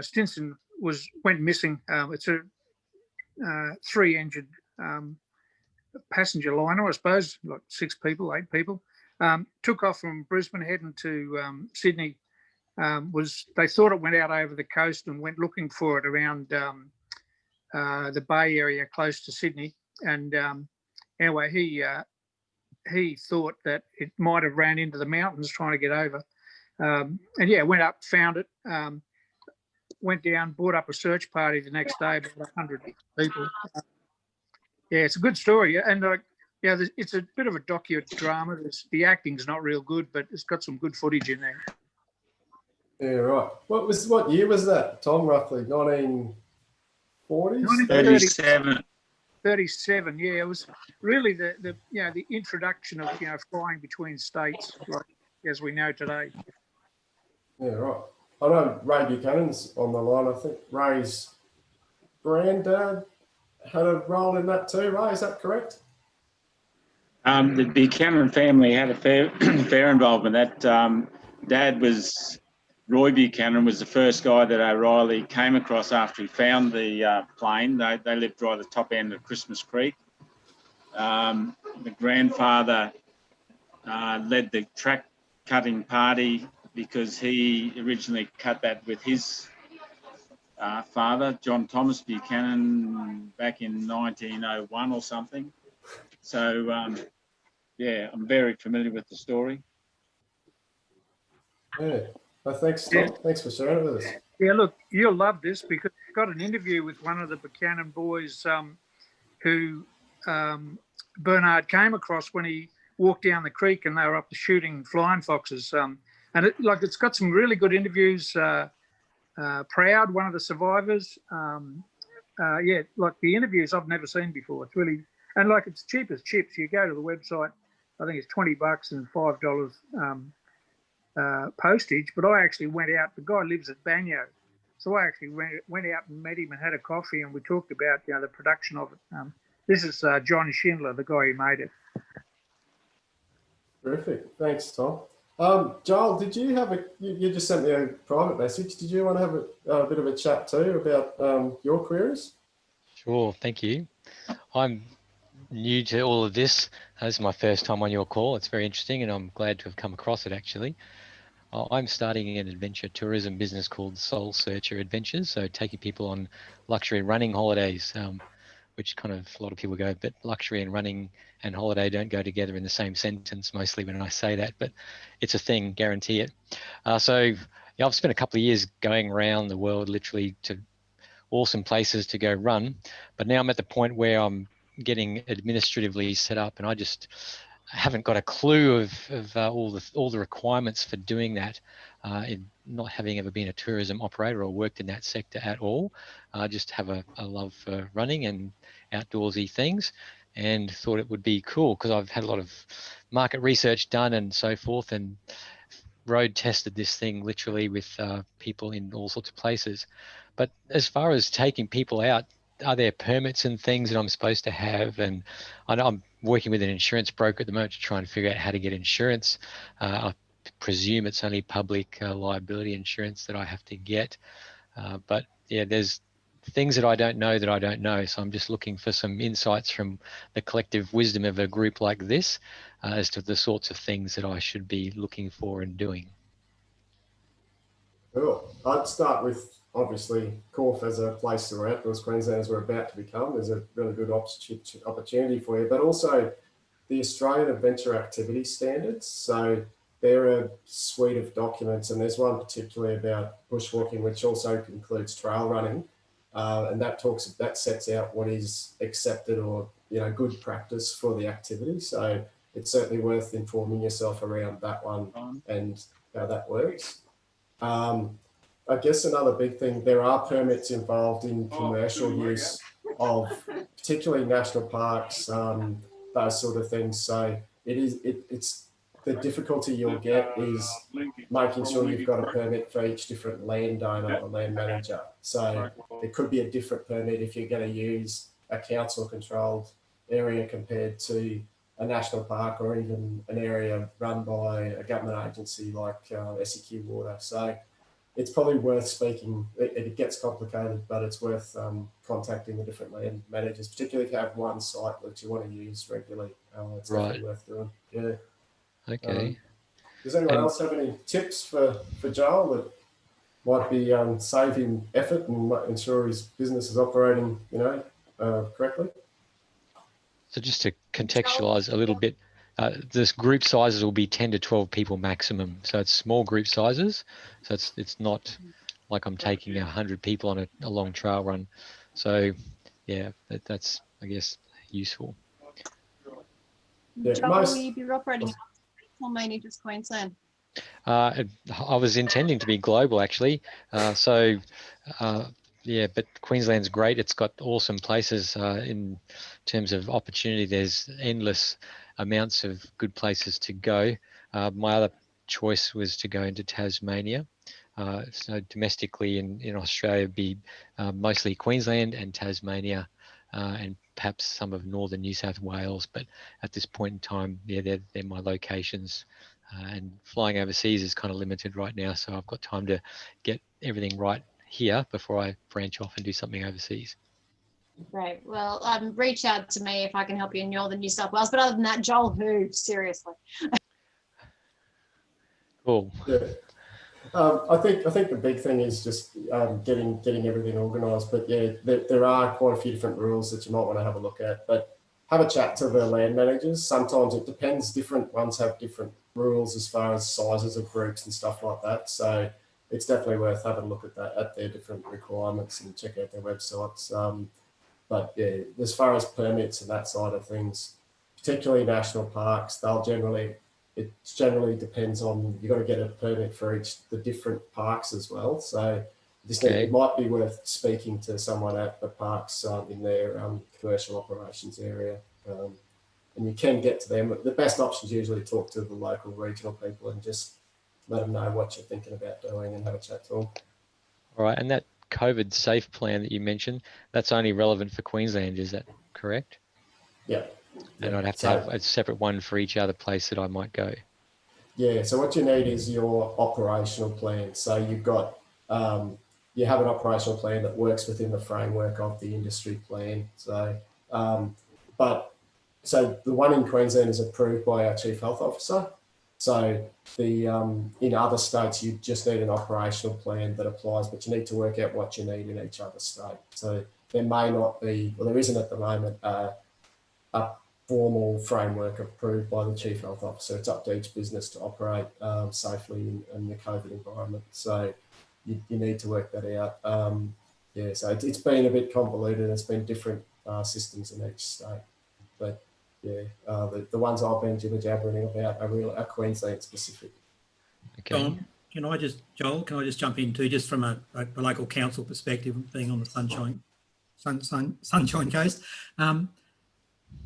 Stinson went missing. It's a 3-engined passenger liner, I suppose, like 6 people, 8 people. Took off from Brisbane heading to Sydney. They thought it went out over the coast and went looking for it around the Bay area close to Sydney. And anyway, he thought that it might have ran into the mountains trying to get over. And yeah, went up, found it, went down, brought up a search party the next day, about 100 people. Yeah, it's a good story. And yeah, it's a bit of a docudrama. The acting's not real good, but it's got some good footage in there. Yeah, right. What year was that, Tom, roughly? 1940s? 37. 37, yeah. It was really the introduction of flying between states, like as we know today. Yeah, right. I know Ray Buchanan's on the line. I think Ray's granddad had a role in that too. Ray, is that correct? The Buchanan family had a fair involvement. That Dad was Roy Buchanan, was the first guy that O'Reilly came across after he found the plane. They lived right at the top end of Christmas Creek. The grandfather led the track cutting party because he originally cut that with his father, John Thomas Buchanan, back in 1901 or something. So, yeah, I'm very familiar with the story. Yeah. Well, thanks, Tom. Yeah. Thanks for sharing it with us. Yeah, look, you'll love this because I've got an interview with one of the Buchanan boys who Bernard came across when he walked down the creek and they were up to shooting flying foxes. And it's got some really good interviews. Proud, one of the survivors. Yeah, like the interviews I've never seen before. It's really, and like it's cheap as chips. You go to the website, I think it's $20 and $5 postage. But I actually went out. The guy lives at Banyo, so I actually went out and met him and had a coffee and we talked about the production of it. This is John Schindler, the guy who made it. Terrific. Thanks, Tom. Joel, did you have you just sent me a private message. Did you want to have a bit of a chat too about your queries? Sure, thank you. I'm new to all of this. This is my first time on your call. It's very interesting and I'm glad to have come across it actually. I'm starting an adventure tourism business called Soul Searcher Adventures. So taking people on luxury running holidays, which kind of a lot of people go, but luxury and running and holiday don't go together in the same sentence mostly when I say that, but it's a thing, guarantee it. So yeah, I've spent a couple of years going around the world literally to awesome places to go run, but now I'm at the point where I'm getting administratively set up and I just haven't got a clue of all the requirements for doing that, in not having ever been a tourism operator or worked in that sector at all. I just have a love for running and outdoorsy things and thought it would be cool because I've had a lot of market research done and so forth and road tested this thing literally with people in all sorts of places. But as far as taking people out, are there permits and things that I'm supposed to have? And I know I'm working with an insurance broker at the moment to try and figure out how to get insurance. I presume it's only public liability insurance that I have to get. But yeah, there's things that I don't know. So I'm just looking for some insights from the collective wisdom of a group like this as to the sorts of things that I should be looking for and doing. Cool. I'd start with obviously Corf as a place where outdoors Queenslanders we're about to become. There's a really good opportunity for you, but also the Australian Adventure Activity Standards. So they're a suite of documents, and there's one particularly about bushwalking, which also includes trail running, and that sets out what is accepted or good practice for the activity. So it's certainly worth informing yourself around that one and how that works. I guess another big thing, there are permits involved in commercial use of particularly national parks, those sort of things. So it's the difficulty you'll get is making sure you've got a permit for each different landowner or land manager. So it could be a different permit if you're going to use a council controlled area compared to a national park or even an area run by a government agency like SEQ Water. So it's probably worth speaking. It gets complicated, but it's worth contacting the different land managers, particularly if you have one site that you want to use regularly. It's definitely worth doing. Yeah. Okay. Does anyone else have any tips for Joel that might be save him effort and might ensure his business is operating, correctly? So just to contextualize a little bit, this group sizes will be 10 to 12 people maximum. So it's small group sizes. So it's not like I'm taking 100 people on a long trail run. So yeah, that's I guess useful. Yeah, Joel, will you be operating or mainly just Queensland? I was intending to be global actually. Yeah, but Queensland's great. It's got awesome places in terms of opportunity. There's endless amounts of good places to go. My other choice was to go into Tasmania. So domestically in Australia, it'd be mostly Queensland and Tasmania, and perhaps some of northern New South Wales. But at this point in time, yeah, they're my locations. And flying overseas is kind of limited right now, so I've got time to get everything right here before I branch off and do something overseas. Great. Well, reach out to me if I can help you in northern New South Wales. But other than that, Joel, who? Seriously. Cool. Yeah. I think the big thing is just getting everything organised. But yeah, there are quite a few different rules that you might want to have a look at. But have a chat to the land managers. Sometimes it depends. Different ones have different rules as far as sizes of groups and stuff like that. So it's definitely worth having a look at that, at their different requirements, and check out their websites. But yeah, as far as permits and that side of things, particularly national parks, it generally depends on, you've got to get a permit for the different parks as well. So it might be worth speaking to someone at the parks in their commercial operations area. And you can get to them. The best option is usually talk to the local regional people and just let them know what you're thinking about doing and have a chat to them. All right, and that COVID safe plan that you mentioned, that's only relevant for Queensland, is that correct? Yeah. And I'd have to have a separate one for each other place that I might go. Yeah, so what you need is your operational plan. So you've got, you have an operational plan that works within the framework of the industry plan. So, so the one in Queensland is approved by our Chief Health Officer. So in other states, you just need an operational plan that applies, but you need to work out what you need in each other state. So there may not be, well, there isn't at the moment, a formal framework approved by the Chief Health Officer. It's up to each business to operate safely in the COVID environment. So you need to work that out. Yeah, so it's been a bit convoluted. It's been different systems in each state. But yeah, the ones I've been jibber-jabbering about are Queensland specific. Okay. Joel, can I just jump in too, just from a local council perspective, being on the Sunshine Coast?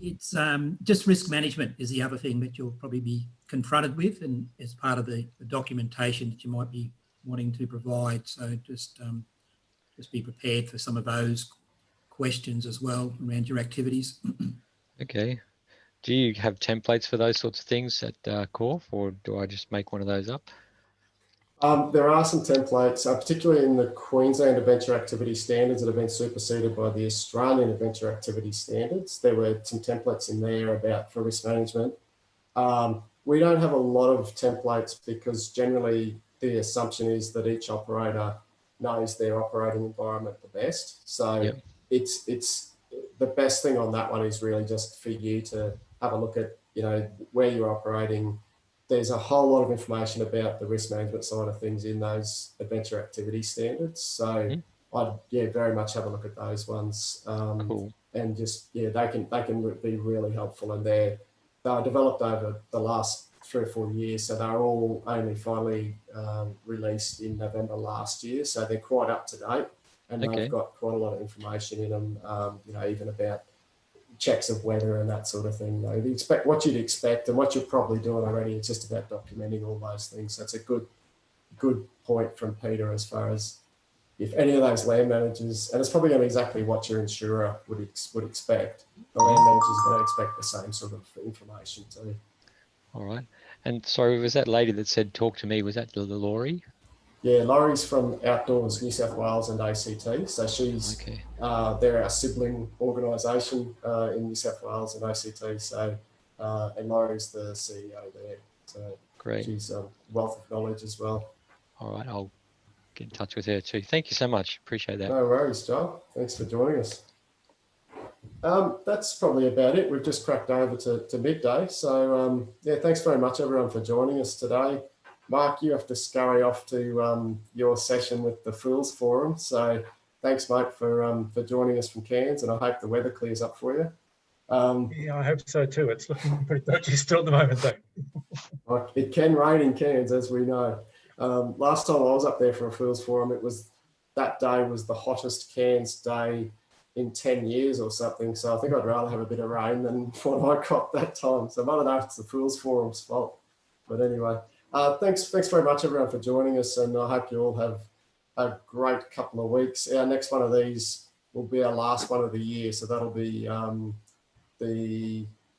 It's just risk management is the other thing that you'll probably be confronted with, and as part of the documentation that you might be wanting to provide. So just be prepared for some of those questions as well around your activities. Okay. Do you have templates for those sorts of things at Corf, or do I just make one of those up? There are some templates, particularly in the Queensland Adventure Activity Standards that have been superseded by the Australian Adventure Activity Standards. There were some templates in there for risk management. We don't have a lot of templates because generally the assumption is that each operator knows their operating environment the best. So it's the best thing on that one is really just for you to have a look at, where you're operating. There's a whole lot of information about the risk management side of things in those adventure activity standards. So I'd very much have a look at those ones. Cool. And just, they can be really helpful, and they were developed over the last 3 or 4 years. So they're all only finally released in November last year. So they're quite up to date, and they've got quite a lot of information in them, even about checks of weather and that sort of thing. Though what you'd expect and what you're probably doing already. It's just about documenting all those things. So it's a good point from Peter as far as if any of those land managers, and it's probably going to be exactly what your insurer would expect. The land manager's going to expect the same sort of information too. All right. And sorry, was that lady that said talk to me? Was that the Laurie? Yeah, Laurie's from Outdoors New South Wales and ACT. So she's Okay. they're our sibling organisation in New South Wales and ACT. So and Laurie's the CEO there. So Great. she's a wealth of knowledge as well. All right, I'll get in touch with her too. Thank you so much. Appreciate that. No worries, John. Thanks for joining us. That's probably about it. We've just cracked over to midday. So yeah, thanks very much everyone for joining us today. Mark, you have to scurry off to your session with the Fools Forum. So thanks, mate, for joining us from Cairns, and I hope the weather clears up for you. Yeah, I hope so too. It's looking pretty dodgy still at the moment, though. It can rain in Cairns, as we know. Last time I was up there for a Fools Forum, that day was the hottest Cairns day in 10 years or something. So I think I'd rather have a bit of rain than what I got that time. So I don't know if it's the Fools Forum's fault. But anyway, thanks very much everyone for joining us, and I hope you all have a great couple of weeks. Our next one of these will be our last one of the year. So that'll be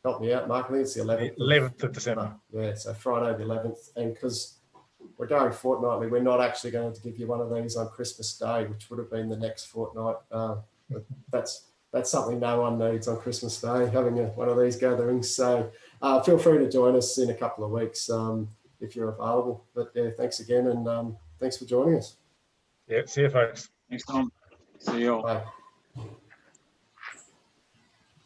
help me out, Mark, I think it's the 11th. 11th of December. Yeah, so Friday the 11th. And because we're going fortnightly, we're not actually going to give you one of these on Christmas Day, which would have been the next fortnight. But that's something no one needs on Christmas Day, having one of these gatherings. So feel free to join us in a couple of weeks if you're available. But yeah, thanks again, and thanks for joining us. Yeah, see you folks. Thanks, Tom. See you all. Bye.